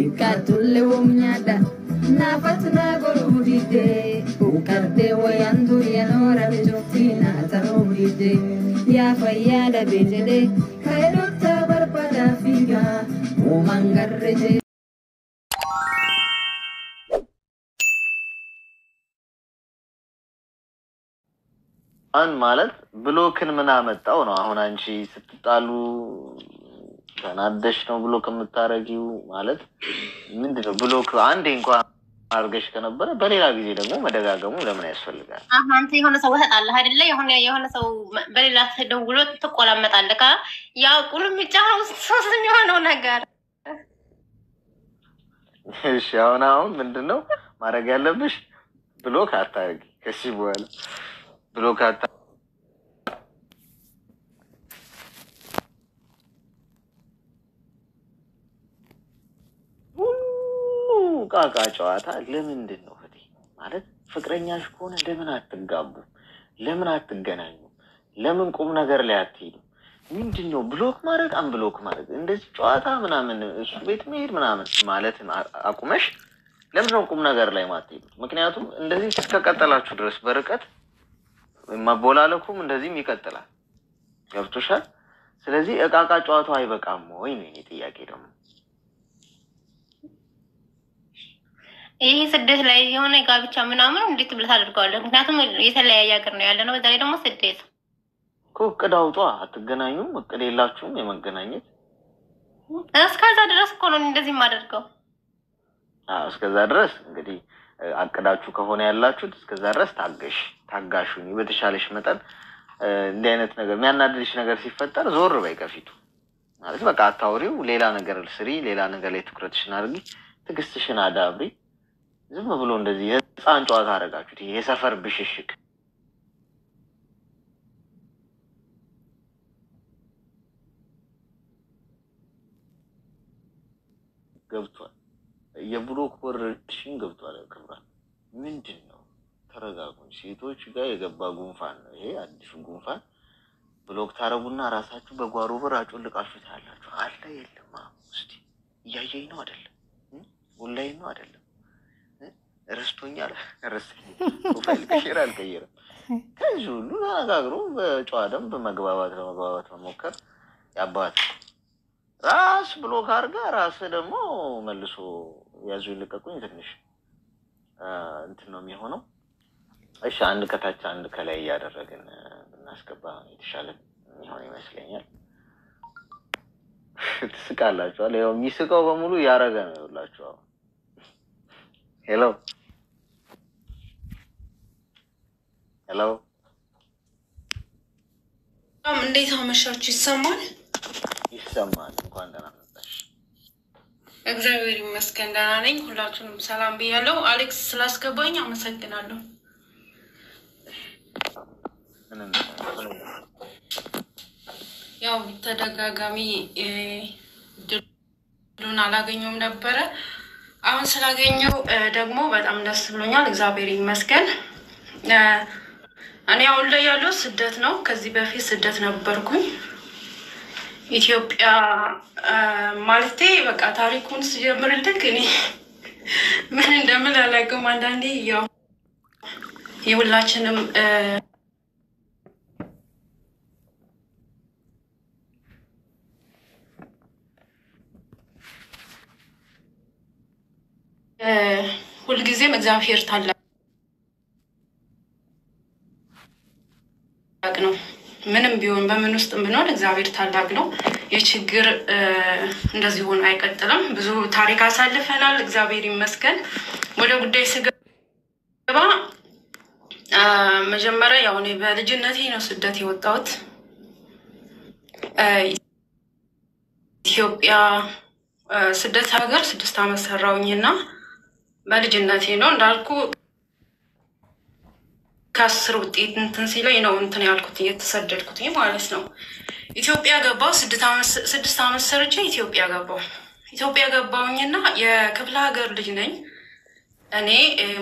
Ikatule wumnyada nafatna gorudide ukarte wayandu yanora bejoftina tarudide ya fayada bejede kayrota barbada figa umangarje አን ማለት ብሎክን ምን አመጣው ነው አሁን አንቺ ስትጣሉ ተናደሽ ነው ብሎክ የምታረጊው ማለት ምንድነው ብሎክ አንዴ እንኳን አርገሽ ከነበረ በሌላ ጊዜ ደግሞ መደጋገሙ ለምን ያስፈልጋል አንተ የሆነ ሰው ወጣለህ አይደለ የሆነ ሰው በሌላ ተደውሎ ተቆላመጣለህ ያ ቁልም ይጫው ሶስት የሚሆነው ነገር እሺ አሁን ምንድነው ማረግ ያለብሽ ብሎክ አታርጊ ከዚህ በኋላ ብሎክ ቃቃ ጨዋታ ለምንድነው ፈቲ ማለት ፍቅረኛሽ ከሆነ ለምን አትጋቡ ለምን አትገናኙ ለምን ቁም ነገር ላይ አትሄዱ ምንድነው ብሎክ ማድረግ አንብሎክ ማድረግ እንደዚህ ጨዋታ ምናምን እሱ ቤት መሄድ ምናምን ማለት አቁመሽ ለምን ቁም ነገር ላይ ማትሄዱ ምክንያቱም እንደዚህ እስከቀጠላችሁ ድረስ በርቀት ማቦላለኩም እንደዚህም ይቀጥላል ገብቶሻል ስለዚህ እቃቃ ጨዋታው አይበቃም ወይ ነው ጥያቄ ደግሞ ይሄ ስደት ላይ የሆነ ጋብቻ ምናምን እንዴት ብለህ ታደርጋለህ ምክንያቱም የተለያየ ሀገር ነው ያለነው በዛ ላይ ደግሞ ስደት እቅድ አውጣ አትገናኙም እቅድ የላችሁም የመገናኘት እስከዛ ድረስ እኮ ነው እንደዚህ ማደርገው እስከዛ ድረስ እንግዲህ አቅዳችሁ ከሆነ ያላችሁት እስከዛ ድረስ ታጋሹኝ በተሻለሽ መጠን እንደ አይነት ነገር የሚያናድድሽ ነገር ሲፈጠር ዞር በይ ከፊቱ ማለት በቃ አታውሪው ሌላ ነገር ስሪ ሌላ ነገር ላይ ትኩረትሽን አድርጊ ትግስትሽን አዳብሪ ዝም ብሎ እንደዚህ የህፃን ጨዋታ አደረጋችሁት ይሄ የሰፈር ብሽሽቅ ገብቷል የብሎክ ወርሽን ገብቷል ክብራ ምንድነው ተረጋጉ ሴቶች ጋር የገባ ጉንፋን ነው ይሄ አዲስ ጉንፋን ብሎክ ታረጉና ራሳችሁ በጓሮ በር አጮልቃችሁ ታላችሁ አለ የለም እስቲ እያየኝ ነው አይደል ወላይ ነው አይደል ረስቶኛል ረስቶኝ ፕሮፋይል ከሽራ አልቀየረም ከዚህ ሁሉ ተነጋግሮ በጨዋ ደንብ መግባባት መሞከር ያባት ራስ ብሎክ አርጋ ራስ ደግሞ መልሶ ያዙ ይልቀቁኝ ትንሽ እንትን ነው የሚሆነው እሺ አንድ ከታች አንድ ከላይ ያደረግን እናስገባ የተሻለ የሚሆን ይመስለኛል ትስቃላችሁ አለ ያው የሚስቀው በሙሉ ያረጋ ነው ይላችሁ ሄሎ እንዴት አመሻችሁ ይሰማል እንኳን ደህና መጣሽ እግዚአብሔር ይመስገን ደህና ነኝ ሁላችሁንም ሰላም ብያለሁ አሌክስ ስላስገባኝ አመሰግናለሁ ያው ተደጋጋሚ ድሉን አላገኘውም ነበረ አሁን ስላገኘው ደግሞ በጣም ደስ ብሎኛል እግዚአብሔር ይመስገን እኔ አሁን ላይ ያለው ስደት ነው ከዚህ በፊት ስደት ነበርኩኝ ኢትዮጵያ ማለቴ በቃ ታሪኩን ሲጀምርልክ እኔ ምን እንደምን አላውቅም አንዳንዴ ያው የሁላችንም ሁልጊዜም እግዚአብሔር ታላቅ ነው ምንም ቢሆን በምን ውስጥ ብንሆን እግዚአብሔር ታላቅ ነው የችግር እንደዚህ ሆነ አይቀጥልም ብዙ ታሪክ አሳልፈናል እግዚአብሔር ይመስገን ወደ ጉዳይ ስገባ መጀመሪያ ያው እኔ በልጅነቴ ነው ስደት የወጣሁት ኢትዮጵያ ስደት ሀገር 6 አመት ሰራውኝና በልጅነቴ ነው እንዳልኩ ከአስር ውጤት እንትን ሲለኝ ነው እንትን ያልኩት እየተሰደድኩት ማለት ነው ኢትዮጵያ ገባው 6 አመት ሰርቼ ኢትዮጵያ ገባውኝና የክፍለ ሀገር ልጅ ነኝ እኔ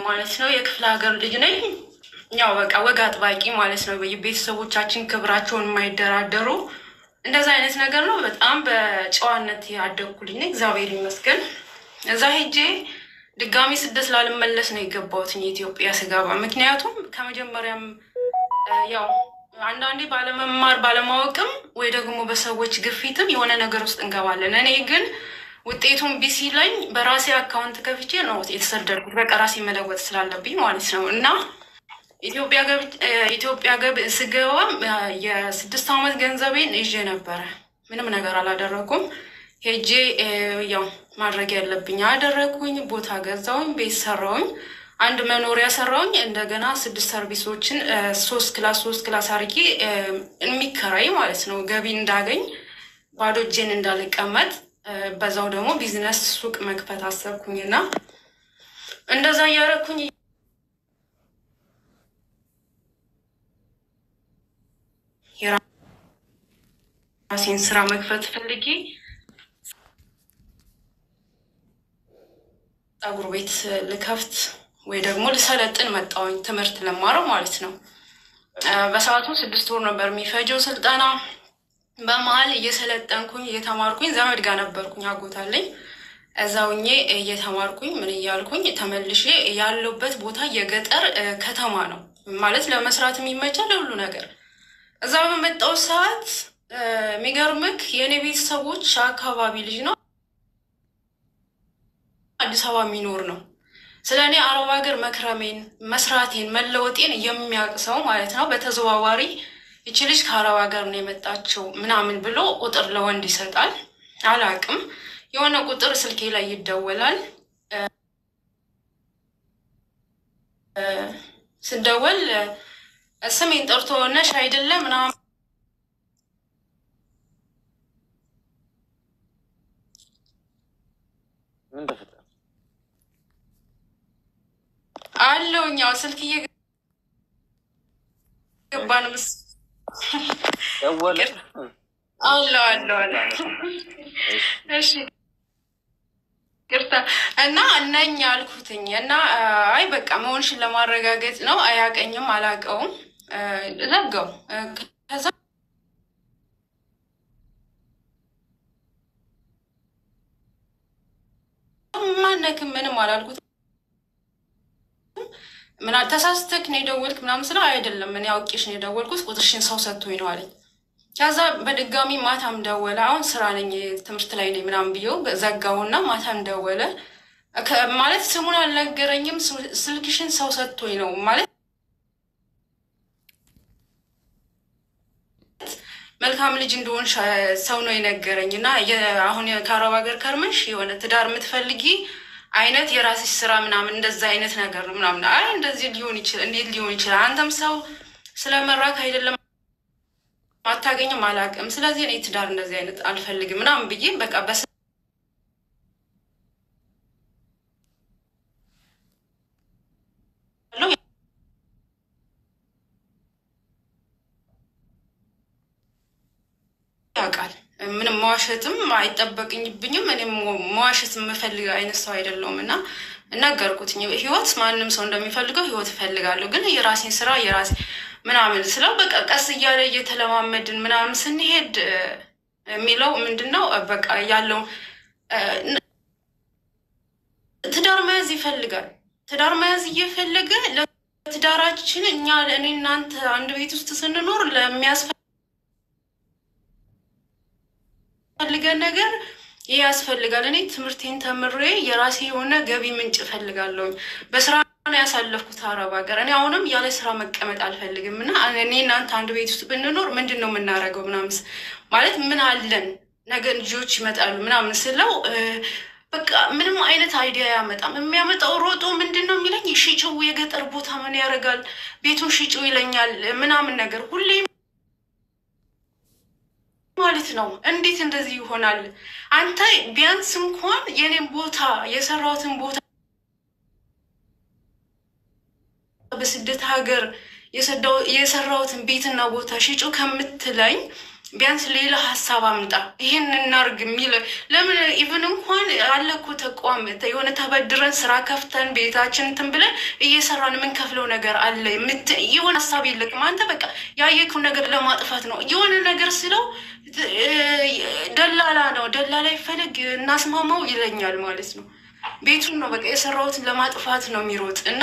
ማለት ነው የክፍለ ሀገር ልጅ ነኝ ያው በቃ ወግ አጥባቂ ማለት ነው በየቤተሰቦቻችን ክብራቸውን የማይደራደሩ እንደዛ አይነት ነገር ነው በጣም በጨዋነት ያደኩልኝ እግዚአብሔር ይመስገን እዛ ሄጄ ድጋሚ ስደት ላልመለስ ነው የገባሁት ኢትዮጵያ ስገባ። ምክንያቱም ከመጀመሪያም ያው አንዳንዴ ባለመማር ባለማወቅም ወይ ደግሞ በሰዎች ግፊትም የሆነ ነገር ውስጥ እንገባለን። እኔ ግን ውጤቱን ቢሲ ላይ በራሴ አካውንት ከፍቼ ነው የተሰደድኩት። በቃ ራሴ መለወጥ ስላለብኝ ማለት ነው። እና ኢትዮጵያ ስገባ የ6 ዓመት ገንዘቤን ይዤ ነበረ። ምንም ነገር አላደረኩም። ሄጄ ያው ማድረግ ያለብኝ አደረኩኝ። ቦታ ገዛውኝ፣ ቤት ሰራውኝ፣ አንድ መኖሪያ ሰራውኝ። እንደገና 6 ሰርቪሶችን 3 ክላስ አድርጌ የሚከራይ ማለት ነው ገቢ እንዳገኝ ባዶ እጄን እንዳልቀመጥ። በዛው ደግሞ ቢዝነስ ሱቅ መክፈት አሰብኩኝና እንደዛ እያደረኩኝ የራሴን ስራ መክፈት ፈልጌ ፀጉር ቤት ልከፍት ወይ ደግሞ ልሰለጥን መጣሁኝ፣ ትምህርት ለማረው ማለት ነው። በሰዓቱ 6 ወር ነበር የሚፈጀው ስልጠና። በመሀል እየሰለጠንኩኝ እየተማርኩኝ ዘመድ ጋር ነበርኩኝ፣ አጎታለኝ። እዛውኜ እየተማርኩኝ ምን እያልኩኝ ተመልሼ ያለውበት ቦታ የገጠር ከተማ ነው ማለት ለመስራት የሚመቻል ለሁሉ ነገር። እዛ በመጣው ሰዓት የሚገርምክ የኔ ቤተሰቦች አካባቢ ልጅ ነው፣ አዲስ አበባ የሚኖር ነው። ስለኔ አረብ ሀገር መክረሜን መስራቴን መለወጤን የሚያውቅ ሰው ማለት ነው በተዘዋዋሪ እቺ ልጅ ከአረብ ሀገር ነው የመጣችው ምናምን ብሎ ቁጥር ለወንድ ይሰጣል። አላቅም የሆነ ቁጥር ስልኬ ላይ ይደወላል። ስደወል ስሜን ጠርቶ ነሽ አይደለም ምናምን ምን ተፈጠረ አለውኛው ስልክ እየገባ ነው ምስ ደወለ አለ እሺ ቅርታ እና እነኛ አልኩትኝ እና አይ በቃ መሆንሽን ለማረጋገጥ ነው። አያቀኝም አላቀውም ዘጋው። ከዛ ማነክም ምንም አላልኩት። ምን ተሳስተክ ነው የደወልክ ምናምን ስለ አይደለም ምን ያውቂሽ ነው የደወልኩት ቁጥርሽን ሰው ሰጥቶኝ ነው አለኝ። ከዛ በድጋሚ ማታም ደወለ። አሁን ስራ ነኝ ትምህርት ላይ ነኝ ምናምን ብዬው ዘጋውና ማታም ደወለ። ማለት ስሙን አልነገረኝም። ስልክሽን ሰው ሰጥቶኝ ነው ማለት መልካም ልጅ እንደሆን ሰው ነው የነገረኝና አሁን ከአረብ ሀገር ከርመሽ የሆነ ትዳር የምትፈልጊ አይነት የራስሽ ስራ ምናምን እንደዛ አይነት ነገር ነው ምናምን። አይ እንደዚህ ሊሆን ይችላል እንዴት ሊሆን ይችላል? አንተም ሰው ስለመራክ አይደለም አታገኝም አላውቅም። ስለዚህ እኔ ትዳር እንደዚህ አይነት አልፈልግም ምናምን ብዬ በቃ ያውቃል። ምንም መዋሸትም አይጠበቅብኝም። እኔ መዋሸት የምፈልግ አይነት ሰው አይደለሁም እና ነገርኩት። ህይወት ማንም ሰው እንደሚፈልገው ህይወት እፈልጋለሁ፣ ግን የራሴን ስራ የራሴ ምናምን ስለው በቃ ቀስ እያለ እየተለማመድን ምናምን ስንሄድ የሚለው ምንድነው በቃ ያለው ትዳር መያዝ ይፈልጋል። ትዳር መያዝ እየፈለገ ለትዳራችን እኛ እኔ እናንተ አንድ ቤት ውስጥ ስንኖር ለሚያስፈልገን ነገር ይሄ ያስፈልጋል። እኔ ትምህርቴን ተምሬ የራሴ የሆነ ገቢ ምንጭ እፈልጋለሁ። በስራ ነው ያሳለፍኩት አረብ ሀገር። እኔ አሁንም ያለ ስራ መቀመጥ አልፈልግም እና እኔ እናንተ አንድ ቤት ውስጥ ብንኖር ምንድነው የምናደርገው ምናምን ማለት ምን አለን ነገ ልጆች ይመጣሉ ምናምን ስለው በቃ ምንም አይነት አይዲያ ያመጣም። የሚያመጣው ሮጦ ምንድነው የሚለኝ ሽጪው የገጠር ቦታ ምን ያደርጋል ቤቱን ሽጪው ይለኛል ምናምን ነገር ሁሌ ማለት ነው። እንዴት እንደዚህ ይሆናል? አንተ ቢያንስ እንኳን የኔን ቦታ የሰራሁትን ቦታ በስደት ሀገር የሰራሁትን ቤትና ቦታ ሽጪው ከምትለኝ ቢያንስ ሌላ ሀሳብ አምጣ። ይሄን እናርግ የሚል ለምን ኢቭን እንኳን አለኩ ተቋም የሆነ ተበድረን ስራ ከፍተን ቤታችን እንትን ብለን እየሰራን የምንከፍለው ነገር አለ። የሆነ ሀሳብ የለቅም። አንተ በቃ ያየከው ነገር ለማጥፋት ነው። የሆነ ነገር ስለው ደላላ ነው፣ ደላላ ይፈልግ እናስማማው ይለኛል ማለት ነው። ቤቱን ነው በቃ የሰራሁትን ለማጥፋት ነው የሚሮጥ እና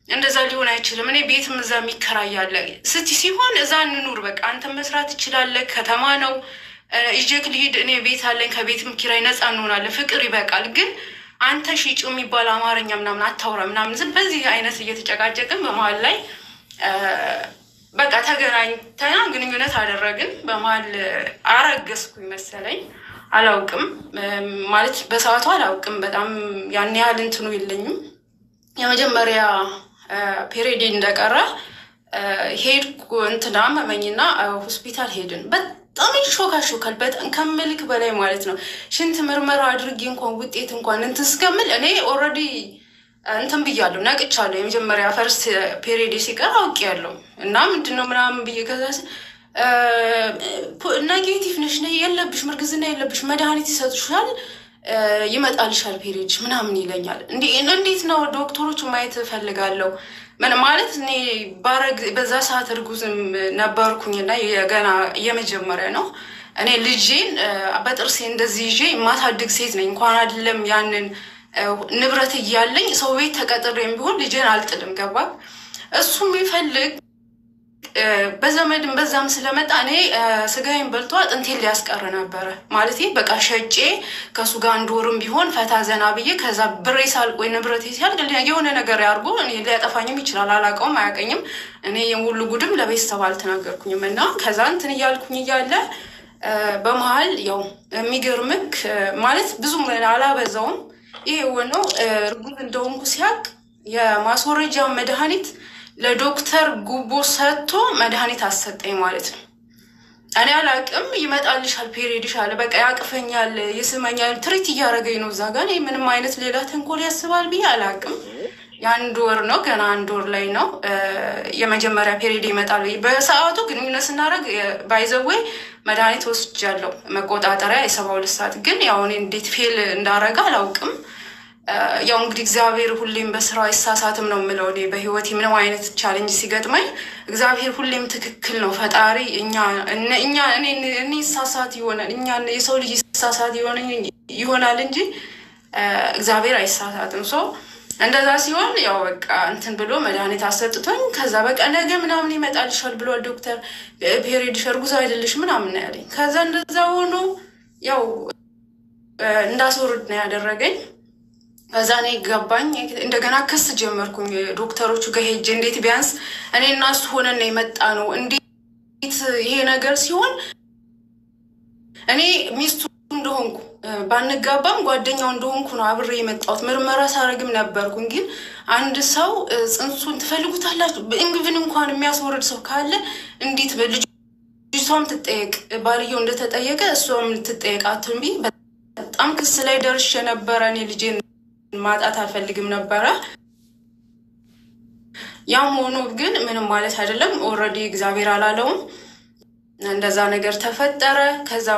እንደዛ ሊሆን አይችልም። እኔ ቤትም እዛ የሚከራያለ ስቲ ሲሆን እዛ እንኑር በቃ አንተ መስራት ትችላለህ። ከተማ ነው ይጀክ ልሂድ እኔ ቤት አለኝ ከቤትም ኪራይ ነፃ እንሆናለን። ፍቅር ይበቃል። ግን አንተ ሽጪው የሚባል አማርኛ ምናምን አታውራ ምናምን ዝም በዚህ አይነት እየተጨቃጨቅን በመሀል ላይ በቃ ተገናኝተና ግንኙነት አደረግን። በመሀል አረገዝኩኝ መሰለኝ አላውቅም ማለት በሰዓቱ አላውቅም። በጣም ያን ያህል እንትኑ የለኝም። የመጀመሪያ ፔሪድ እንደቀረ ሄድኩ እንትና መመኝና ሆስፒታል ሄድን። በጣም ይሾካል በጣም ከምልክ በላይ ማለት ነው። ሽንት ምርመራ አድርጌ እንኳን ውጤት እንኳን እንትን እስከምል እኔ ኦልሬዲ እንትን ብያለሁ ነቅቻለሁ። የመጀመሪያ ፈርስት ፔሪድ ሲቀር አውቄያለሁ እና ምንድነው ምናምን ብዬ ከዛስ ኔጌቲቭ ነሽ ነው የለብሽ ምርግዝና የለብሽ መድኃኒት ይሰጡሻል ይመጣልሻል ፔሪድ ምናምን ይለኛል። እንዴት ነው ዶክተሮች ማየት ፈልጋለሁ ማለት እኔ ባረግ በዛ ሰዓት እርጉዝም ነበርኩኝና የገና የመጀመሪያ ነው። እኔ ልጄን በጥርሴ እንደዚህ ይዤ ማሳድግ ሴት ነኝ። እንኳን አይደለም ያንን ንብረት እያለኝ ሰው ቤት ተቀጥሬም ቢሆን ልጄን አልጥልም። ገባ እሱም ይፈልግ በዘመድም በዛም ስለመጣ እኔ ስጋዬን በልቶ አጥንቴን ሊያስቀር ነበር ማለት በቃ ሸጬ ከሱ ጋር አንድ ወርም ቢሆን ፈታ ዘና ብዬ ከዛ ብሬ ሳልቅ ወይ ንብረቴ ሲያልቅ የሆነ ነገር ያርጉ እኔ ሊያጠፋኝም ይችላል አላውቀውም አያውቀኝም። እኔ የሙሉ ጉድም ለቤተሰብ አልተናገርኩኝም እና ከዛ እንትን እያልኩኝ እያለ በመሀል ያው የሚገርምክ ማለት ብዙም አላበዛውም። ይሄ ነው እርጉዝ እንደሆንኩ ሲያቅ የማስወረጃ መድኃኒት ለዶክተር ጉቦ ሰጥቶ መድኃኒት አሰጠኝ ማለት ነው። እኔ አላውቅም ይመጣልሻል ፔሪድሽ አለ በቃ ያቅፈኛል ይስመኛል ትሪት እያደረገኝ ነው። እዛ ጋር ምንም አይነት ሌላ ተንኮል ያስባል ብዬ አላውቅም። የአንድ ወር ነው ገና አንድ ወር ላይ ነው የመጀመሪያ ፔሪድ ይመጣል። በሰዓቱ ግንኙነት ስናደርግ ባይዘዌይ መድኃኒት ወስጃለሁ መቆጣጠሪያ የ72 ሰዓት ግን ያው እኔ እንዴት ፌል እንዳረጋ አላውቅም። ያው እንግዲህ እግዚአብሔር ሁሌም በስራው አይሳሳትም ነው የምለው። እኔ በህይወቴ ምንም አይነት ቻሌንጅ ሲገጥመኝ እግዚአብሔር ሁሌም ትክክል ነው። ፈጣሪ እኔ ሳሳት ይሆናል እኛ የሰው ልጅ ሳሳት ይሆናል እንጂ እግዚአብሔር አይሳሳትም። ሶ እንደዛ ሲሆን ያው በቃ እንትን ብሎ መድኃኒት አሰጥቶኝ ከዛ በቃ ነገ ምናምን ይመጣልሻል ብሏል ዶክተር ፔሪድሽ እርጉዝ አይደለሽ ምናምን ያለኝ። ከዛ እንደዛ ሆኖ ያው እንዳስወርድ ነው ያደረገኝ። ከዛ እኔ ገባኝ እንደገና ክስ ጀመርኩኝ ዶክተሮቹ ጋር ሄጄ እንዴት ቢያንስ እኔ እና እሱ ሆነን ነው የመጣ ነው እንዴት ይሄ ነገር ሲሆን እኔ ሚስቱ እንደሆንኩ ባንጋባም ጓደኛው እንደሆንኩ ነው አብሬ የመጣሁት። ምርመራ ሳረግም ነበርኩኝ። ግን አንድ ሰው ጽንሱን ትፈልጉታላችሁ በእንግብን እንኳን የሚያስወርድ ሰው ካለ እንዴት በልጅቷም ትጠየቅ ባልየው እንደተጠየቀ እሷም ትጠየቅ አትንቢ። በጣም ክስ ላይ ደርሼ ነበር። እኔ ልጄን ማጣት አልፈልግም ነበር። ያም ሆኖ ግን ምንም ማለት አይደለም ኦሬዲ እግዚአብሔር አላለውም እንደዛ ነገር ተፈጠረ። ከዛ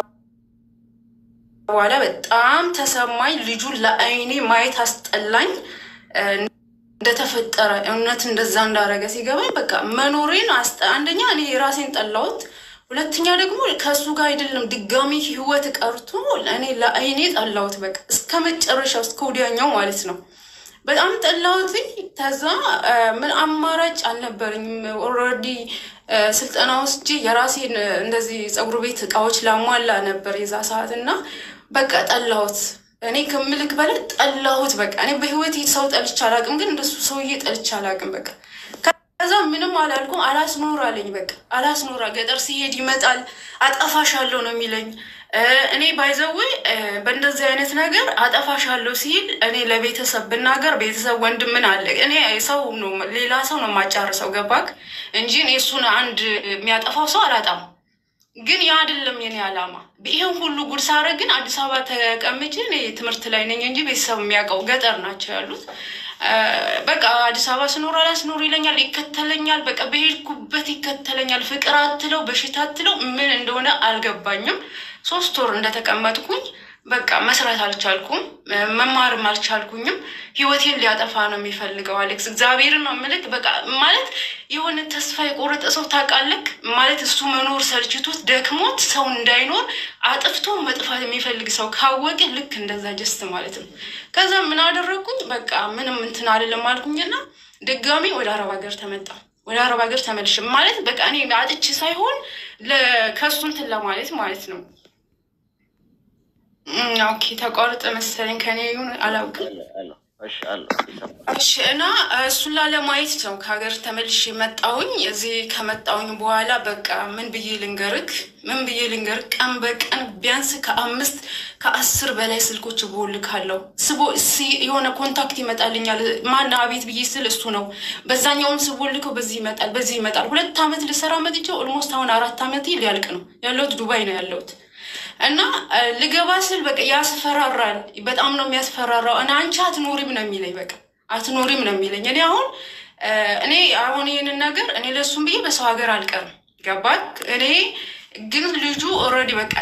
በኋላ በጣም ተሰማኝ። ልጁን ለአይኔ ማየት አስጠላኝ። እንደተፈጠረ እውነት እንደዛ እንዳረገ ሲገባኝ በቃ መኖሬን አንደኛ እኔ ራሴን ጠላሁት። ሁለተኛ ደግሞ ከሱ ጋር አይደለም ድጋሚ ህይወት ቀርቶ እኔ ለአይኔ ጠላሁት። በቃ እስከመጨረሻው እስከ ወዲያኛው ማለት ነው በጣም ጠላሁት። ከዛ ምን አማራጭ አልነበረኝም። ኦሬዲ ስልጠና ወስጄ የራሴን እንደዚህ ፀጉር ቤት እቃዎች ላሟላ ነበር የዛ ሰዓትና በቃ ጠላሁት። እኔ ከምልክ በላይ ጠላሁት። በቃ እኔ በህይወቴ ሰው ጠልቼ አላውቅም፣ ግን እንደሱ ሰውዬ ጠልቼ አላውቅም። በቃ ከዛ ምንም አላልኩም። አላስኖር አለኝ። በቃ አላስኖራ ገጠር ሲሄድ ይመጣል አጠፋሻለሁ ነው የሚለኝ። እኔ ባይዘው በእንደዚህ አይነት ነገር አጠፋሻለሁ ሲል እኔ ለቤተሰብ ብናገር ቤተሰብ ወንድም ምን አለ እኔ ሰው ነው ሌላ ሰው ነው ማጫርሰው ገባክ እንጂ እኔ እሱን አንድ የሚያጠፋው ሰው አላጣም። ግን ያ አይደለም የኔ አላማ። ይሄን ሁሉ ጉድ ሳረግ ግን አዲስ አበባ ተቀምጬ እኔ ትምህርት ላይ ነኝ እንጂ ቤተሰብ የሚያውቀው ገጠር ናቸው ያሉት። በቃ አዲስ አበባ ስኖር አላስኖር ይለኛል፣ ይከተለኛል። በቃ በሄድኩበት ይከተለኛል። ፍቅር አትለው በሽታ አትለው ምን እንደሆነ አልገባኝም። 3 ወር እንደተቀመጥኩኝ በቃ መስራት አልቻልኩም፣ መማርም አልቻልኩኝም። ህይወቴን ሊያጠፋ ነው የሚፈልገው አሌክስ። እግዚአብሔርን ነው የምልህ። በቃ ማለት የሆነ ተስፋ የቆረጠ ሰው ታውቃለህ ማለት እሱ መኖር ሰልችቶት ደክሞት ሰው እንዳይኖር አጥፍቶ መጥፋት የሚፈልግ ሰው ካወቀ ልክ እንደዛ ጀስት ማለት ነው። ከዛ ምን አደረኩኝ? በቃ ምንም እንትን አይደለም አልኩኝና ድጋሚ ወደ አረብ ሀገር ተመጣሁ። ወደ አረብ ሀገር ተመልሼ ማለት በቃ እኔ አጥቼ ሳይሆን ለከሱ እንትን ለማለት ማለት ነው። ኦኬ ተቋርጠ መሰለኝ ከኔ ይሁን አላውቅም። እሺ እና እሱን ላለማየት ነው ከሀገር ተመልሼ መጣሁኝ። እዚህ ከመጣሁኝ በኋላ በቃ ምን ብዬ ልንገርክ ቀን በቀን ቢያንስ ከ10 በላይ ስልኮች ቦልካለሁ። የሆነ ኮንታክት ይመጣልኛል። ማን አቤት ብዬ ስል እሱ ነው። በዛኛውም ስቦልከው በዚህ ይመጣል። 2 ዓመት ልሰራ መጥቼ ኦልሞስት አሁን 4 ዓመት ሊያልቅ ነው ያለሁት። ዱባይ ነው ያለሁት እና ልገባ ስል በቃ ያስፈራራል። በጣም ነው የሚያስፈራራው። እና አንቺ አትኖሪም ነው የሚለኝ። በቃ አትኖሪም ነው የሚለኝ። እኔ አሁን ይሄንን ነገር እኔ ለሱም ብዬ በሰው ሀገር አልቀርም። ገባክ? እኔ ግን ልጁ ኦልሬዲ በቃ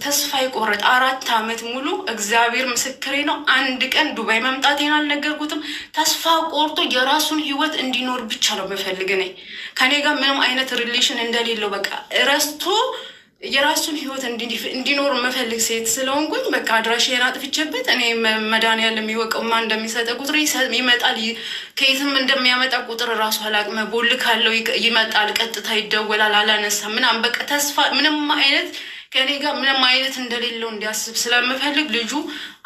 ተስፋ ይቆረጥ 4 ዓመት ሙሉ እግዚአብሔር ምስክሬ ነው። አንድ ቀን ዱባይ መምጣቴን አልነገርኩትም። ተስፋ ቆርጦ የራሱን ህይወት እንዲኖር ብቻ ነው የምፈልግ። እኔ ከኔ ጋር ምንም አይነት ሪሌሽን እንደሌለው በቃ ረስቶ የራሱን ህይወት እንዲኖር መፈልግ ሴት ስለሆንኩኝ በቃ አድራሻዬን አጥፍቼበት እኔ መድኃኒዓለም የሚወቀው ማን እንደሚሰጠ ቁጥር ይመጣል። ከየትም እንደሚያመጣ ቁጥር ራሱ አላቅም። ቦልካለው ይመጣል፣ ቀጥታ ይደወላል፣ አላነሳም ምናምን በቃ ተስፋ ምንም አይነት ከኔ ጋር ምንም አይነት እንደሌለው እንዲያስብ ስለምፈልግ ልጁ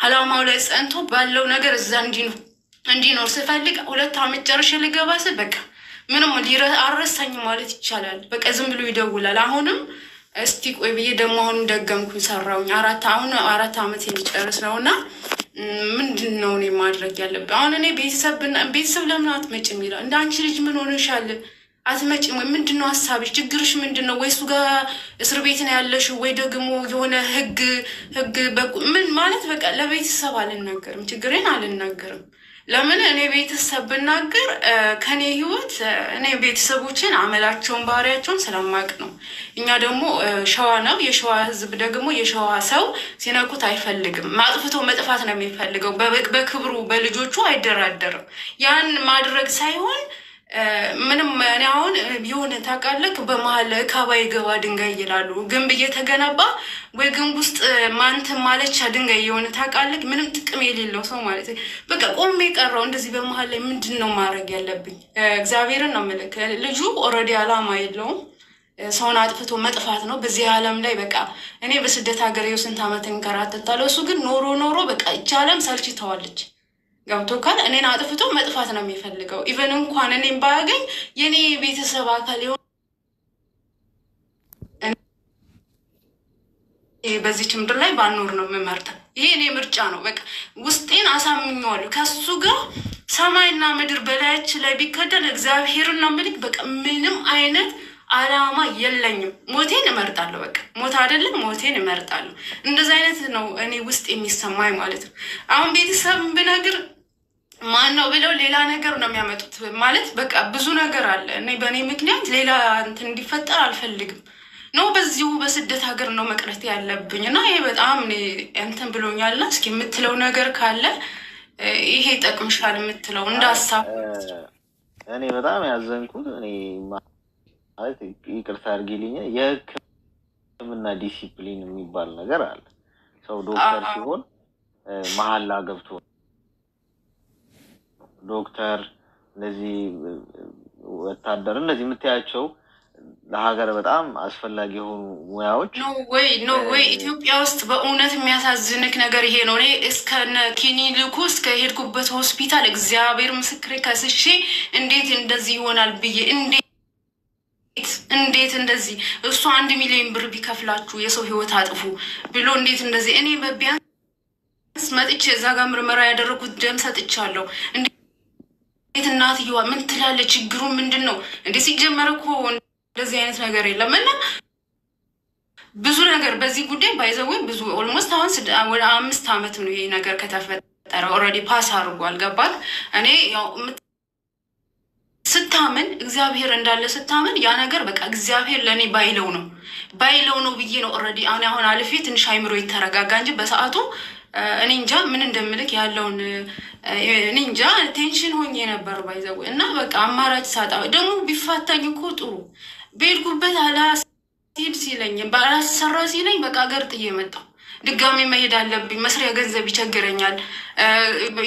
አላማው ላይ ጸንቶ ባለው ነገር እዛ እንዲኖር ስፈልግ 2 ዓመት ጨርሼ ልገባ ስል በቃ ምንም አረሳኝ ማለት ይቻላል። በቃ ዝም ብሎ ይደውላል። አሁንም እስቲ ቆይ ብዬ ደግሞ አሁን ደገምኩኝ ሰራውኝ 4 ዓመት የሚጨርስ ነውና ምንድነው እኔ ማድረግ ያለብኝ? አሁን እኔ ቤተሰብ ለምን አትመጭም ይላል። እንደ አንቺ ልጅ ምን ሆነሻል አትመጭም ወይ? ምንድነው ሐሳብሽ? ችግርሽ ምንድነው? ወይ እሱ ጋር እስር ቤት ነው ያለሽ ወይ ደግሞ የሆነ ህግ ምን ማለት በቃ ለቤተሰብ አልናገርም፣ ችግሬን አልናገርም። ለምን እኔ ቤተሰብ ብናገር ከኔ ህይወት እኔ ቤተሰቦችን አመላቸውን ባህሪያቸውን ስለማቅ ነው። እኛ ደግሞ ሸዋ ነው። የሸዋ ህዝብ ደግሞ የሸዋ ሰው ሲነኩት አይፈልግም። ማጥፍቶ መጥፋት ነው የሚፈልገው። በክብሩ በልጆቹ አይደራደርም። ያን ማድረግ ሳይሆን ምንም እኔ አሁን የሆነ ታውቃለህ በመሀል ካባይ ገባ ድንጋይ ይላሉ። ግንብ እየተገነባ ወይ ግንብ ውስጥ ማንተ ማለቻ ድንጋይ የሆነ ታውቃለህ ምንም ጥቅም የሌለው ሰው ማለት በቃ ቆሜ ቀረው። እንደዚህ በመሀል ላይ ምንድነው ማድረግ ያለብኝ? እግዚአብሔርን ነው የምልክ። ልጁ ኦልሬዲ አላማ የለውም። ሰውን አጥፍቶ መጥፋት ነው በዚህ ዓለም ላይ በቃ እኔ በስደት ሀገር የስንት ዓመት እንከራተታለሁ። እሱ ግን ኖሮ በቃ ይቻለም ሰልችተዋለች። ገብቶካል? እኔን አጥፍቶ መጥፋት ነው የሚፈልገው። ኢቨን እንኳን እኔም ባያገኝ የኔ ቤተሰብ አካል ይሆን በዚህ ምድር ላይ ባኖር ነው የምመርጠው። ይሄ እኔ ምርጫ ነው። በቃ ውስጤን አሳምኜዋለሁ። ከሱ ጋር ሰማይና ምድር በላያችን ላይ ቢከደን እግዚአብሔርን ነው የምልክ። በቃ ምንም አይነት አላማ የለኝም። ሞቴን እመርጣለሁ። በቃ ሞት አይደለም ሞቴን እመርጣለሁ። እንደዚህ አይነት ነው እኔ ውስጥ የሚሰማኝ ማለት ነው። አሁን ቤተሰብ ብነግር ማን ነው ብለው ሌላ ነገር ነው የሚያመጡት ማለት በቃ ብዙ ነገር አለ። እኔ በእኔ ምክንያት ሌላ እንትን እንዲፈጠር አልፈልግም ነው። በዚሁ በስደት ሀገር ነው መቅረት ያለብኝ እና ይሄ በጣም እንትን ብሎኛልና እስኪ የምትለው ነገር ካለ ይሄ ጠቅምሻል የምትለው እንዳሳብ። እኔ በጣም ያዘንኩት እኔ ማለት ይቅርታ አድርጊልኝ የሕክምና ዲሲፕሊን የሚባል ነገር አለ። ሰው ዶክተር ሲሆን መሐላ ገብቶ ዶክተር እንደዚህ ወታደር እንደዚህ የምታያቸው ለሀገር በጣም አስፈላጊ የሆኑ ሙያዎች ነው ወይ ኢትዮጵያ ውስጥ በእውነት የሚያሳዝንክ ነገር ይሄ ነው። እኔ እስከነ ክሊኒኩ እስከ ሄድኩበት ሆስፒታል እግዚአብሔር ምስክሬ ከስሼ እንዴት እንደዚህ ይሆናል ብዬ እንዴት እንደዚህ እሱ 1 ሚሊዮን ብር ቢከፍላችሁ የሰው ህይወት አጥፉ ብሎ እንዴት እንደዚህ እኔ በቢያንስ መጥቼ እዛ ጋር ምርመራ ያደረኩት ደም ሰጥቻለሁ። እንዴት እናትየዋ ምን ትላለች? ችግሩ ምንድነው? እንዴ ሲጀመር እኮ እንደዚህ አይነት ነገር የለም። እና ብዙ ነገር በዚህ ጉዳይ ባይዘው ብዙ ኦልሞስት አሁን ወደ 5 ዓመት ነው ይሄ ነገር ከተፈጠረ። ኦልሬዲ ፓስ አድርጓል። ገባክ? እኔ ያው ስታምን እግዚአብሔር እንዳለ ስታምን ያ ነገር በቃ እግዚአብሔር ለእኔ ባይለው ነው ብዬ ነው ኦልሬዲ አሁን አልፌ ትንሽ አይምሮ የተረጋጋ እንጂ በሰዓቱ እኔ እንጃ ምን እንደምልክ ያለውን እኔ እንጃ ቴንሽን ሆኜ ነበር ባይዘው እና በቃ አማራጭ ሳጣ ደግሞ ቢፋታኝ እኮ ጥሩ በሄድኩበት አላስሄድ ሲለኝ ባላሰራ ሲለኝ በቃ ገር ጥዬ መጣሁ። ድጋሚ መሄድ አለብኝ። መስሪያ ገንዘብ ይቸግረኛል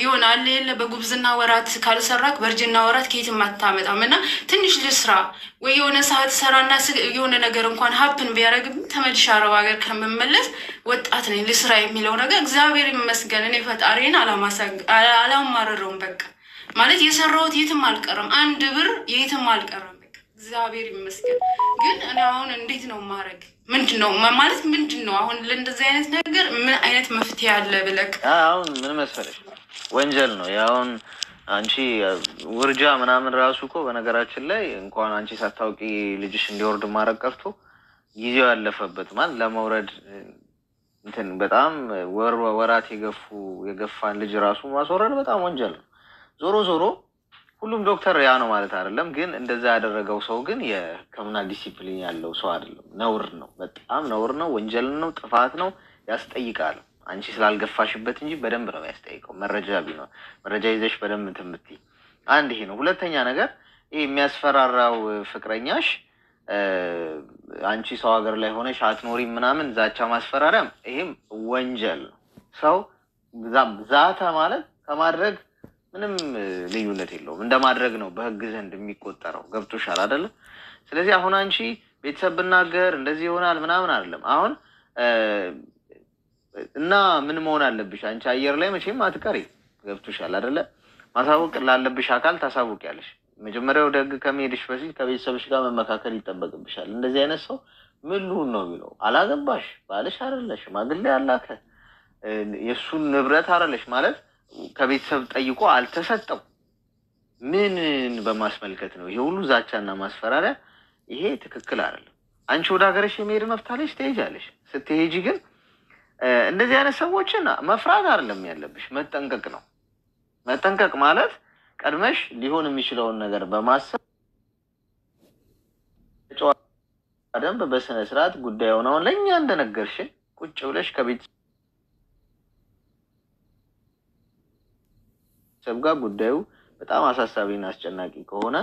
ይሆናል የለ በጉብዝና ወራት ካልሰራክ በርጅና ወራት ከየትም አታመጣም እና ትንሽ ልስራ ወይ የሆነ ሰዓት ሰራና የሆነ ነገር እንኳን ሀፕን ቢያደርግብኝ ተመልሼ አረብ ሀገር ከምመለስ ወጣት ነኝ ልስራ የሚለው ነገር እግዚአብሔር ይመስገን እኔ ፈጣሪን አላማረረውም። በቃ ማለት የሰራሁት የትም አልቀረም፣ አንድ ብር የትም አልቀረም። በቃ እግዚአብሔር ይመስገን። ግን እኔ አሁን እንዴት ነው ማድረግ? ምንድነው ማለት ምንድነው አሁን ለእንደዚህ አይነት ነገር ምን አይነት መፍትሄ አለ ብለክ? አሁን ምን መሰለሽ ወንጀል ነው ያውን አንቺ ውርጃ ምናምን ራሱ እኮ በነገራችን ላይ እንኳን አንቺ ሳታውቂ ልጅሽ እንዲወርድ ማድረግ ቀርቶ ጊዜው ያለፈበት ማለት ለመውረድ እንትን በጣም ወራት የገፋን ልጅ ራሱ ማስወረድ በጣም ወንጀል ነው። ዞሮ ዞሮ ሁሉም ዶክተር ያ ነው ማለት አይደለም። ግን እንደዛ ያደረገው ሰው ግን የሕክምና ዲሲፕሊን ያለው ሰው አይደለም። ነውር ነው፣ በጣም ነውር ነው፣ ወንጀል ነው፣ ጥፋት ነው፣ ያስጠይቃል። አንቺ ስላልገፋሽበት እንጂ በደንብ ነው ያስጠይቀው። መረጃ ይዘሽ በደንብ ትምትይ አንድ ይሄ ነው። ሁለተኛ ነገር ይሄ የሚያስፈራራው ፍቅረኛሽ አንቺ ሰው ሀገር ላይ ሆነሽ አትኖሪም ምናምን ዛቻ ማስፈራሪያም ይሄም ወንጀል ነው። ሰው ዛታ ማለት ከማድረግ ምንም ልዩነት የለውም። እንደማድረግ ነው በህግ ዘንድ የሚቆጠረው። ገብቶሻል አይደል? ስለዚህ አሁን አንቺ ቤተሰብ ብናገር እንደዚህ ይሆናል ምናምን አይደለም። አሁን እና ምን መሆን አለብሽ አንቺ አየር ላይ መቼም አትቀሪ። ገብቶሻል አይደለ? ማሳወቅ ላለብሽ አካል ታሳውቂያለሽ። መጀመሪያ ወደ ህግ ከመሄድሽ በፊት ከቤተሰብሽ ጋር መመካከል ይጠበቅብሻል። እንደዚህ አይነት ሰው ምን ልሁን ነው የሚለው? አላገባሽ ባልሽ አይደለሽ፣ ሽማግሌ ያላከ የእሱን ንብረት አይደለሽ ማለት ከቤተሰብ ጠይቆ አልተሰጠው። ምን በማስመልከት ነው ይሄ ሁሉ ዛቻና ማስፈራሪያ? ይሄ ትክክል አይደለም። አንቺ ወደ ሀገርሽ የመሄድ መብት አለሽ፣ ትሄጃለሽ። ስትሄጂ ግን እንደዚህ አይነት ሰዎችን መፍራት አይደለም ያለብሽ፣ መጠንቀቅ ነው። መጠንቀቅ ማለት ቀድመሽ ሊሆን የሚችለውን ነገር በማሰብ ደንብ በስነ ስርዓት ጉዳዩን አሁን ለእኛ እንደነገርሽን ቁጭ ብለሽ ከቤተሰብ ጋር ጉዳዩ በጣም አሳሳቢና አስጨናቂ ከሆነ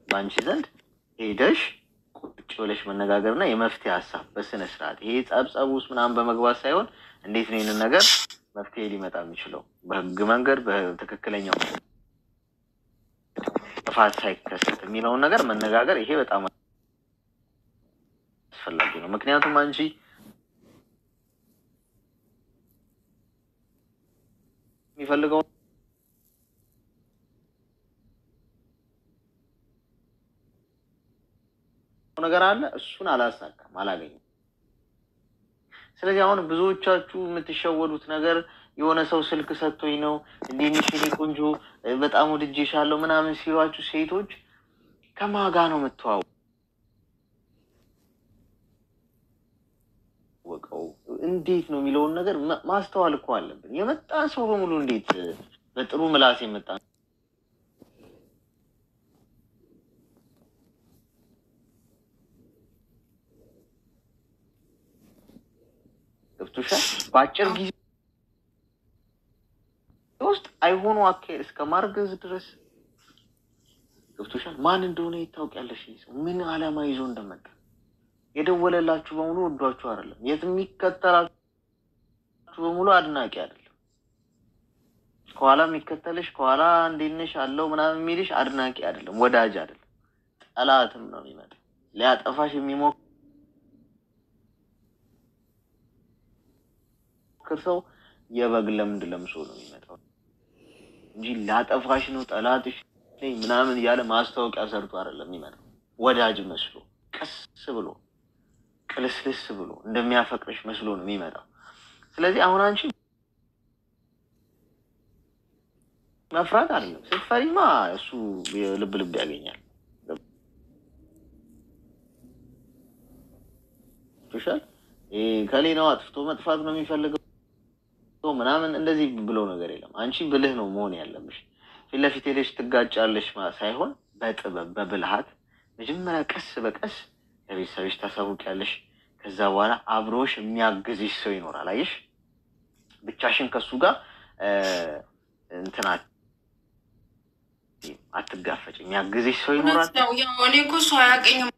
በአንቺ ዘንድ ሄደሽ ቁጭ ብለሽ መነጋገርና የመፍትሄ ሀሳብ በስነ ስርዓት ይሄ ጸብጸብ ውስጥ ምናምን በመግባት ሳይሆን እንዴት ነው ይሄንን ነገር መፍትሄ ሊመጣ የሚችለው በህግ መንገድ በትክክለኛው ጥፋት ሳይከሰት የሚለውን ነገር መነጋገር ይሄ በጣም አስፈላጊ ነው። ምክንያቱም አንቺ የሚፈልገው ነገር አለ፣ እሱን አላሳካም፣ አላገኘም። ስለዚህ አሁን ብዙዎቻችሁ የምትሸወዱት ነገር የሆነ ሰው ስልክ ሰጥቶኝ ነው እንዴት ነሽ የኔ ቆንጆ በጣም ወድጄሻለሁ ምናምን ሲሏችሁ ሴቶች ከማን ጋር ነው የምትዋወቀው እንዴት ነው የሚለውን ነገር ማስተዋል እኮ አለብን። የመጣ ሰው በሙሉ እንዴት በጥሩ ምላስ የመጣ ገብቶሻል? በአጭር ጊዜ ውስጥ አይሆኑ አካሄድ እስከ ማርገዝ ድረስ ገብቶሻል? ማን እንደሆነ ይታወቂያለሽ። ሰው ምን ዓላማ ይዞ እንደመጣ የደወለላችሁ በሙሉ ወዷችሁ አይደለም። የት የሚከተላችሁ በሙሉ አድናቂ አይደለም። ከኋላ የሚከተልሽ ከኋላ እንዴት ነሽ አለው ምናምን የሚልሽ አድናቂ አይደለም፣ ወዳጅ አይደለም፣ ጠላትም ነው የሚመጣ ሊያጠፋሽ የሚሞክር ሰው የበግ ለምድ ለምሶ ነው የሚመጣው እንጂ ላጠፋሽ ነው ጠላትሽ ነኝ ምናምን እያለ ማስታወቂያ ሰርቶ አይደለም የሚመጣው። ወዳጅ መስሎ ቀስ ብሎ ቅልስልስ ብሎ እንደሚያፈቅርሽ መስሎ ነው የሚመጣው። ስለዚህ አሁን አንቺ መፍራት አይደለም፣ ስትፈሪማ እሱ ልብ ያገኛል። ትሻል ከሌላው አጥፍቶ መጥፋት ነው የሚፈልገው ምናምን እንደዚህ ብሎ ነገር የለም። አንቺ ብልህ ነው መሆን ያለብሽ። ፊት ለፊት ሄደሽ ትጋጫለሽ ሳይሆን በጥበብ በብልሃት መጀመሪያ ቀስ በቀስ ለቤተሰብሽ ታሳውቂያለሽ። ከዛ በኋላ አብሮሽ የሚያግዝሽ ሰው ይኖራል። አየሽ ብቻሽን ከሱ ጋር እንትና አትጋፈጭ። የሚያግዝሽ ሰው ይኖራል። እኔ እኮ እሱ አያውቀኝም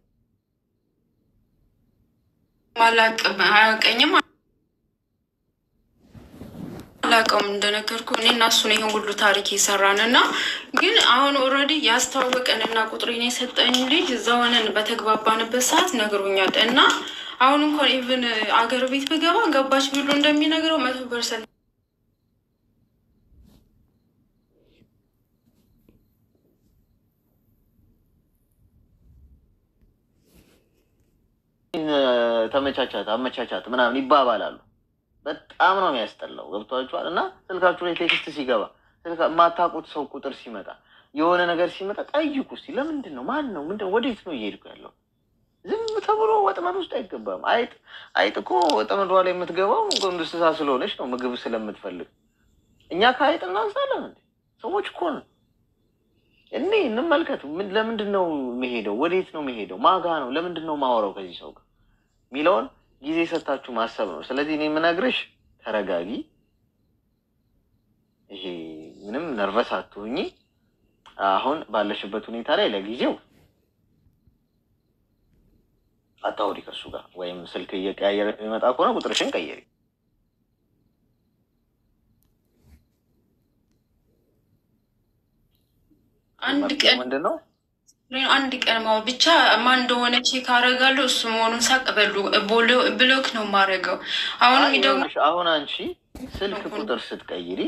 አያውቀኝም አላውቀውም። እንደነገርኩ እኔ እና እሱ ነው ይሄን ሁሉ ታሪክ የሰራን እና ግን አሁን ኦልሬዲ ያስተዋወቀን እና ቁጥሬን የሰጠኝ ልጅ እዛ ሆነን በተግባባንበት ሰዓት ነግሮኛል። እና አሁን እንኳን ኢቭን አገር ቤት ብገባ ገባች ብሎ እንደሚነግረው 100% ተመቻቻት አመቻቻት ምናምን ይባባላሉ። በጣም ነው የሚያስጠላው። ገብቷችኋል? እና ስልካችሁ ላይ ቴክስት ሲገባ ማታውቁት ሰው ቁጥር ሲመጣ የሆነ ነገር ሲመጣ ጠይቁ እስኪ። ለምንድን ነው? ማን ነው? ምንድን ወዴት ነው እየሄድኩ ያለው? ዝም ተብሎ ወጥመድ ውስጥ አይገባም። አይጥ እኮ ወጥመዷ ላይ የምትገባው እንስሳ ስለሆነች ነው፣ ምግብ ስለምትፈልግ። እኛ ከአይጥ እናንሳለን እንዴ? ሰዎች እኮ ነው። እኔ እንመልከት። ለምንድን ነው የሚሄደው? ወዴት ነው የሚሄደው? ማጋ ነው? ለምንድን ነው ማወራው ከዚህ ሰው ጋር የሚለውን ጊዜ ሰጣችሁ ማሰብ ነው። ስለዚህ እኔ የምነግርሽ ተረጋጊ። ይሄ ምንም ነርቨስ አትሁኚ። አሁን ባለሽበት ሁኔታ ላይ ለጊዜው አታውሪ ከሱ ጋር፣ ወይም ስልክ እየቀያየረ የሚመጣ ከሆነ ቁጥርሽን ቀይሪ። አንድ ቀን ብቻ ማን እንደሆነ ቼክ አደርጋለሁ። እሱ መሆኑን ሳቅ ብሎክ ነው የማደርገው። አሁን አንቺ ስልክ ቁጥር ስትቀይሪ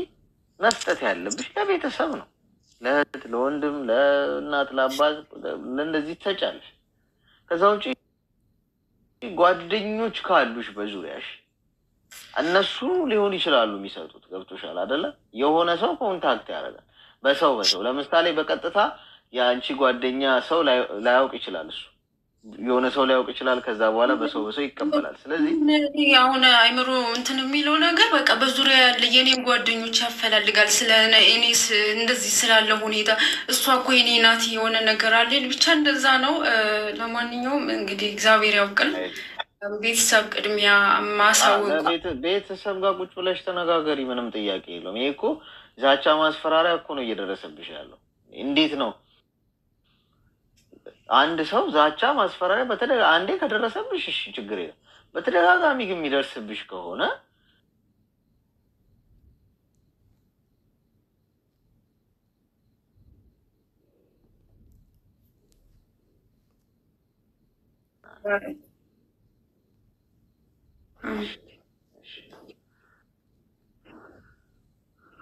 መስጠት ያለብሽ ለቤተሰብ ነው፣ ለእህት፣ ለወንድም፣ ለእናት፣ ለአባት ለእንደዚህ ትሰጫለሽ። ከዛ ውጪ ጓደኞች ካሉሽ በዙሪያሽ እነሱ ሊሆን ይችላሉ የሚሰጡት። ገብቶሻል አይደለ? የሆነ ሰው ኮንታክት ያደርጋል በሰው ለምሳሌ በቀጥታ የአንቺ ጓደኛ ሰው ላያውቅ ይችላል። እሱ የሆነ ሰው ላያውቅ ይችላል። ከዛ በኋላ በሰው ይቀበላል። ስለዚህ አሁን አይምሮ እንትን የሚለው ነገር በቃ በዙሪያ ያለ የኔን ጓደኞች ያፈላልጋል። ስለ እኔ እንደዚህ ስላለ ሁኔታ እሷ እኮ የኔ ናት የሆነ ነገር አለ ብቻ እንደዛ ነው። ለማንኛውም እንግዲህ እግዚአብሔር ያውቃል። ቤተሰብ ቅድሚያ ማሳወቅ፣ ቤተሰብ ጋር ቁጭ ብለሽ ተነጋገሪ። ምንም ጥያቄ የለውም። ይሄ እኮ ዛቻ ማስፈራሪያ እኮ ነው እየደረሰብሽ ያለው። እንዴት ነው አንድ ሰው ዛቻ ማስፈራሪያ አንዴ ከደረሰብሽ እሺ ችግር የለም። በተደጋጋሚ ግን የሚደርስብሽ ከሆነ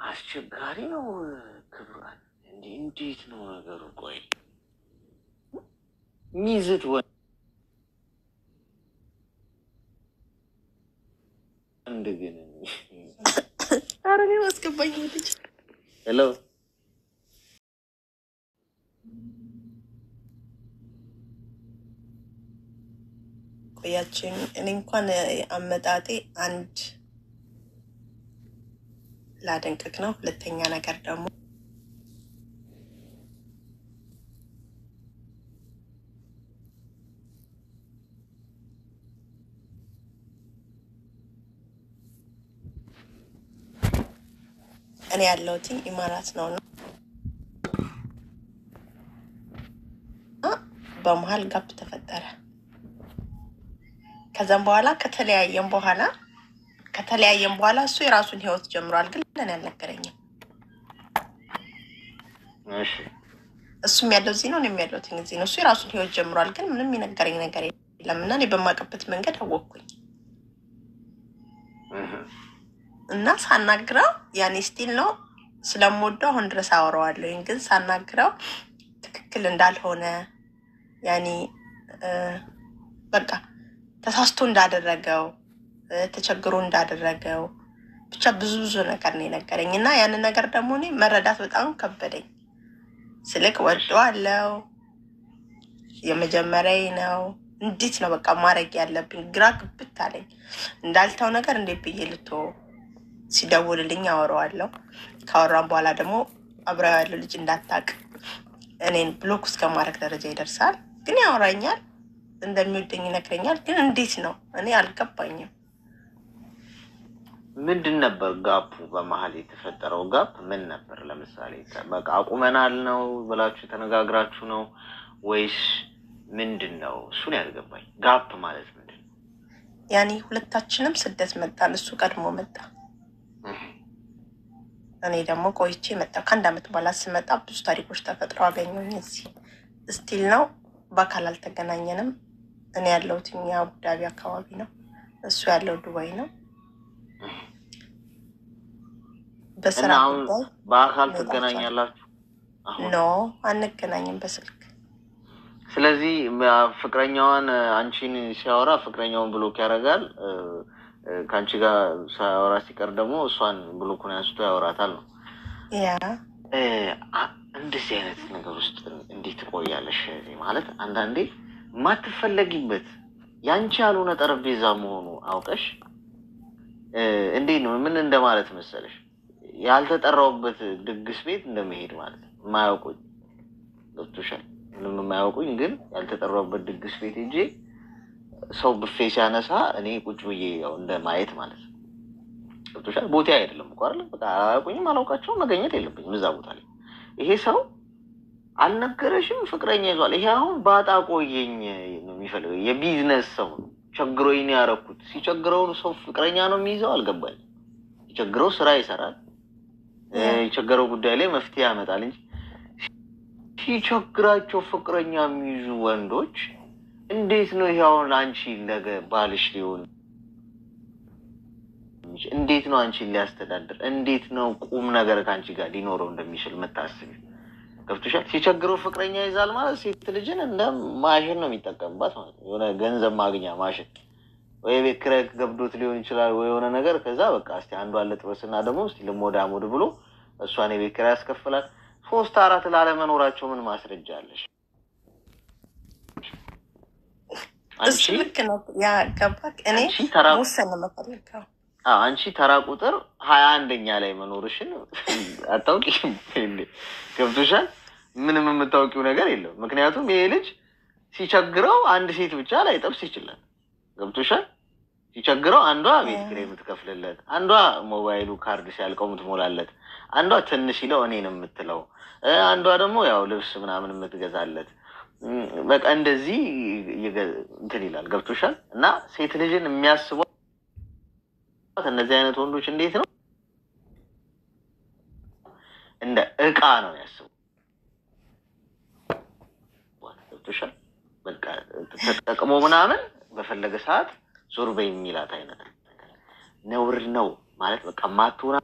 አስቸጋሪ ነው። ክብሯን እንዴት ነው ነገሩ? ቆይ ሚዝት ወንድ ግን አረኔ ማስገባኝ ልጅ ሄሎ ቆያችን። እኔ እንኳን አመጣጤ አንድ ላደንቅክ ነው። ሁለተኛ ነገር ደግሞ እኔ ያለሁት ኢማራት ነው እና በመሀል ጋፕ ተፈጠረ። ከዛም በኋላ ከተለያየም በኋላ እሱ የራሱን ህይወት ጀምሯል፣ ግን ለኔ አልነገረኝም። እሺ እሱም ያለው እዚህ ነው፣ እኔም ያለሁት እዚህ ነው። እሱ የራሱን ህይወት ጀምሯል፣ ግን ምንም የነገረኝ ነገር የለም እና እኔ በማውቅበት መንገድ አወቅኩኝ እና ሳናግረው ያኔ ስቲል ነው ስለምወደው አሁን ድረስ አወራዋለሁ። ግን ሳናግረው ትክክል እንዳልሆነ ያኔ በቃ ተሳስቶ እንዳደረገው ተቸግሮ እንዳደረገው ብቻ ብዙ ነገር ነው የነገረኝ እና ያንን ነገር ደግሞ እኔ መረዳት በጣም ከበደኝ። ስልክ ወደዋለሁ፣ የመጀመሪያዬ ነው። እንዴት ነው በቃ ማድረግ ያለብኝ ግራ ግብት አለኝ። እንዳልተው ነገር እንዴት ብዬ ልተወው? ሲደውልልኝ አወራዋለሁ። ካወራን በኋላ ደግሞ አብረው ያለው ልጅ እንዳታቅ እኔን ብሎክ እስከ ማድረግ ደረጃ ይደርሳል። ግን ያወራኛል፣ እንደሚወደኝ ይነግረኛል። ግን እንዴት ነው እኔ አልገባኝም። ምንድን ነበር ጋፑ? በመሀል የተፈጠረው ጋፕ ምን ነበር? ለምሳሌ በቃ አቁመናል ነው ብላችሁ ተነጋግራችሁ ነው ወይስ ምንድን ነው? እሱን ያልገባኝ። ጋፕ ማለት ምንድን ነው? ያኔ ሁለታችንም ስደት መጣን። እሱ ቀድሞ መጣ፣ እኔ ደግሞ ቆይቼ መጣ። ከአንድ አመት በኋላ ስመጣ ብዙ ታሪኮች ተፈጥረው አገኘሁኝ። እዚህ ስቲል ነው፣ በአካል አልተገናኘንም። እኔ ያለሁት አቡዳቢ አካባቢ ነው፣ እሱ ያለው ዱባይ ነው። በስራ ጉዳይ በአካል ትገናኛላችሁ? ኖ አንገናኝም፣ በስልክ። ስለዚህ ፍቅረኛዋን አንቺን ሲያወራ ፍቅረኛውን ብሎክ ያደርጋል። ከአንቺ ጋር ሳያወራ ሲቀር ደግሞ እሷን ብሎኩን አንስቶ ያወራታል ነው። ያ እንደዚህ አይነት ነገር ውስጥ እንዴት ትቆያለሽ? ማለት አንዳንዴ የማትፈለጊበት ያንቺ ያልሆነ ጠረጴዛ መሆኑ አውቀሽ እንዴት ነው? ምን እንደማለት መሰለሽ? ያልተጠራውበት ድግስ ቤት እንደመሄድ ማለት ነው። የማያውቁኝ ገብቶሻል? ምንም የማያውቁኝ ግን ያልተጠራውበት ድግስ ቤት ሄጄ ሰው ብፌ ሲያነሳ እኔ ቁጭ ብዬ ያው እንደ ማየት ማለት ነው። ገብቶሻል? ቦታ አይደለም እኮ አይደል? በቃ አያውቁኝም፣ አላውቃቸውም፣ መገኘት የለብኝም እዛ ቦታ ላይ። ይሄ ሰው አልነገረሽም ፍቅረኛ ይዟል። ይሄ አሁን ባጣ ቆየኝ ነው የሚፈልገው። የቢዝነስ ሰው ነው። ቸግሮኝ ነው ያደረኩት። ሲቸግረው ሰው ፍቅረኛ ነው የሚይዘው? አልገባኝም። ሲቸግረው ስራ ይሰራል፣ የቸገረው ጉዳይ ላይ መፍትሄ ያመጣል እንጂ ሲቸግራቸው ፍቅረኛ የሚይዙ ወንዶች እንዴት ነው? ይሄ አሁን አንቺ ነገ ባልሽ ሊሆን እንዴት ነው አንቺን ሊያስተዳድር እንዴት ነው ቁም ነገር ከአንቺ ጋር ሊኖረው እንደሚችል መታስቢ? ገብቶሻል? ሲቸግረው ፍቅረኛ ይዛል ማለት ሴት ልጅን እንደ ማሽን ነው የሚጠቀምባት ማለት ነው። የሆነ ገንዘብ ማግኛ ማሽን። ወይ ቤት ኪራይ ገብዶት ሊሆን ይችላል ወይ የሆነ ነገር። ከዛ በቃ እስቲ አንዷን ልጥበስና ደግሞ እስቲ ልሞዳሞድ ብሎ እሷን የቤት ኪራይ ያስከፍላል። 3-4 ላለመኖራቸው ምን ማስረጃ አለሽ? እሱ ልክ ነው። ያ ገባክ? እኔ ሙሰን መፈልከው አንቺ ተራ ቁጥር 21ኛ ላይ መኖርሽን አታውቂም። ገብቶሻል? ምንም የምታውቂው ነገር የለም። ምክንያቱም ይሄ ልጅ ሲቸግረው አንድ ሴት ብቻ ላይጠብስ ይችላል። ገብቶሻል? ሲቸግረው አንዷ ቤት ኪራይ የምትከፍልለት፣ አንዷ ሞባይሉ ካርድ ሲያልቀው የምትሞላለት፣ አንዷ ትንሽ ይለው እኔን የምትለው፣ አንዷ ደግሞ ያው ልብስ ምናምን የምትገዛለት። በቃ እንደዚህ እንትን ይላል። ገብቶሻል? እና ሴት ልጅን የሚያስቧት እነዚህ አይነት ወንዶች እንዴት ነው? እንደ እቃ ነው ያስቡ። ገብቶሻል? በቃ ተጠቅሞ ምናምን በፈለገ ሰዓት ዞር በይ የሚላት አይነት ነውር ነው ማለት በቃ ማትሆና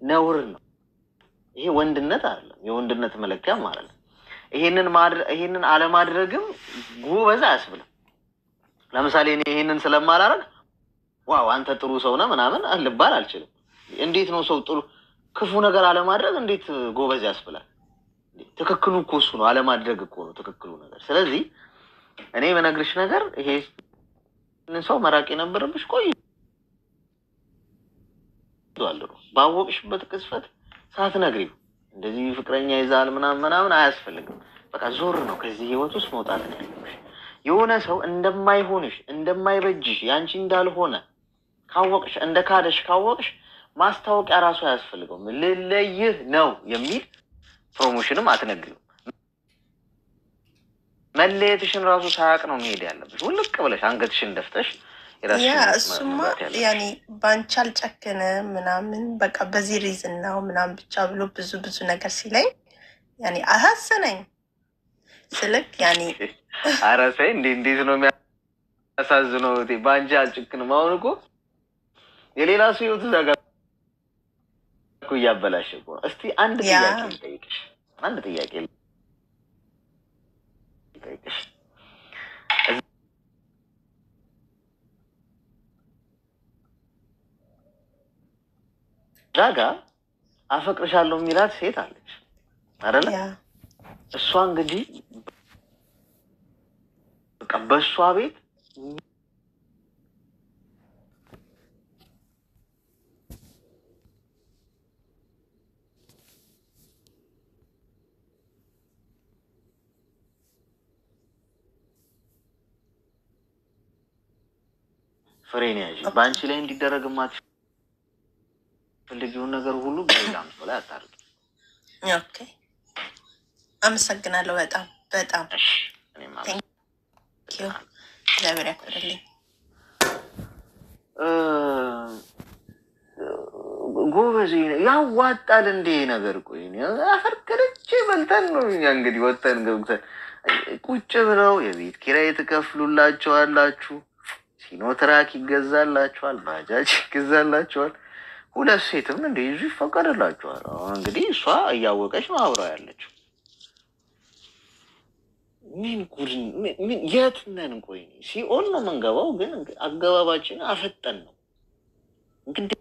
ነውር ነው። ይሄ ወንድነት አይደለም፣ የወንድነት መለኪያም ማለት ነው። ይሄንን አለማድረግም ጎበዝ አያስብልም። ለምሳሌ እኔ ይሄንን ስለማላረግ ዋው አንተ ጥሩ ሰው ነህ ምናምን ልባል አልችልም። እንዴት ነው ሰው ጥሩ ክፉ ነገር አለማድረግ እንዴት ጎበዝ ያስብላል? ትክክሉ እኮ እሱ ነው፣ አለማድረግ እኮ ነው ትክክሉ ነገር። ስለዚህ እኔ በነግርሽ ነገር ይሄንን ሰው መራቅ የነበረብሽ ቆይ ባወቅሽበት ቅስፈት ሳትነግሪው እንደዚህ ፍቅረኛ ይዛል ምናምን አያስፈልግም። በቃ ዞር ነው ከዚህ ህይወት ውስጥ መውጣት ነው ያለብሽ። የሆነ ሰው እንደማይሆንሽ እንደማይበጅሽ ያንቺ እንዳልሆነ ካወቅሽ እንደ ካደሽ ካወቅሽ ማስታወቂያ ራሱ አያስፈልገውም። ልለይህ ነው የሚል ፕሮሞሽንም አትነግሪው። መለየትሽን ራሱ ሳያቅ ነው መሄድ ያለብሽ። ውልቅ ብለሽ አንገትሽን ደፍተሽ ያ እሱማ ያኔ ባንቺ አልጨክን ምናምን በቃ በዚህ ሪዝን ነው ምናምን ብቻ ብሎ ብዙ ነገር ሲለኝ ያኔ አሳሰነኝ። ስልክ ያኔ አራሳይ እንዴት ነው የሚያሳዝነው? ባንቺ አልጨክንም። አሁን እኮ የሌላ ሰው ህይወት እዛ ጋር እኮ እያበላሽ እኮ። እስቲ አንድ ጥያቄ ልጠይቅሽ፣ አንድ ጥያቄ ልጠይቅሽ። ዛጋ አፈቅርሻለሁ የሚላት ሴት አለች አይደለ? እሷ እንግዲህ በቃ በእሷ ቤት ፍሬን ያዥ። በአንቺ ላይ እንዲደረግ የማትፈልጊውን ነገር ሁሉ በሌላም ሰው ላይ አታርጊ። ኦኬ አመሰግናለሁ። በጣም በጣም እግዚአብሔር ያክብርልኝ። ጎበዝ ያዋጣል እንዴ ነገር? ቆይ አፈርቀረች በልተን ነው እኛ እንግዲህ ወጥተን ገብተን ቁጭ ብለው የቤት ኪራይ ትከፍሉላቸዋላችሁ፣ ሲኖትራክ ይገዛላችኋል፣ ባጃጅ ይገዛላችኋል። ሁለት ሴትም እንደይዙ ይፈቀድላችኋል። አሁን እንግዲህ እሷ እያወቀች ነው አብረው ያለችው። ምን ጉድ! ምን የት ነን? ቆይ ሲኦል ነው መንገባው፣ ግን አገባባችን አፈጠን ነው እንግዲህ